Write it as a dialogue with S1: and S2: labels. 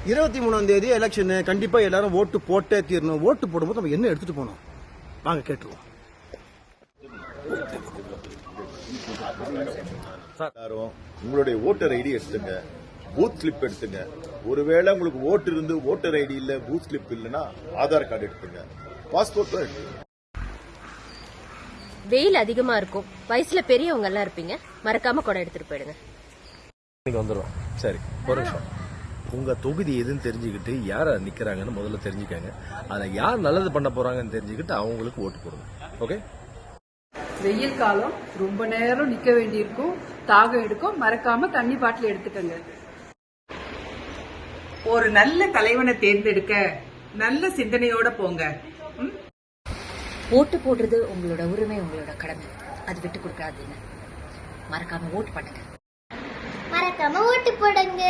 S1: 23ஆம் தேதி எலெக்ஷன், கண்டிப்பா எல்லாரும் ஓட்டு போட்டே தீரணும். ஓட்டு போடும்போது நம்ம என்ன எடுத்துட்டு போனோம் வாங்க கேட்டுருவோம்.
S2: உங்களுடைய ஓட்டர் ஐடி எடுத்துங்க, பூத் ஸ்லிப் எடுத்துங்க. ஒருவேளை உங்களுக்கு ஓட்டு இருந்து ஓட்டர் ஐடி இல்ல, பூத் ஸ்லிப் இல்லைன்னா ஆதார் கார்டு எடுத்துங்க, பாஸ்போர்ட் எடுத்துங்க.
S3: வெயில் அதிகமா இருக்கும், வயசுல பெரியவங்க எல்லாம் இருப்பீங்க, மறக்காம கூட எடுத்துட்டு போயிடுங்க.
S4: வந்துடும். சரி, ஒரு நிமிஷம். உங்க தொகுதி எதுன்னு தெரிஞ்சுக்கிட்டு யார நிக்கிறாங்கன்னு முதல்ல தெரிஞ்சுக்கங்க. அதை யார் நல்லது பண்ண போறாங்கன்னு தெரிஞ்சுக்கிட்டு அவங்களுக்கு ஓட்டு போடுங்க. ஓகே?
S5: வெயில் காலம், ரொம்ப நேரம் நிக்க வேண்டியிருக்கும், தாகம் எடுக்கும், மறக்காம தண்ணி பாட்டில் எடுத்துக்கங்க.
S6: ஒரு நல்ல தலைவனை தேர்ந்தெடுக்க நல்ல சிந்தனையோட போங்க.
S3: ஓட்டு போடுறது உங்களோட உரிமை, உங்களோட கடமை. அது விட்டு கொடுக்காதீங்க. மறக்காம ஓட்டு பண்ணுங்க.
S7: மறக்காம ஓட்டு போடுங்க.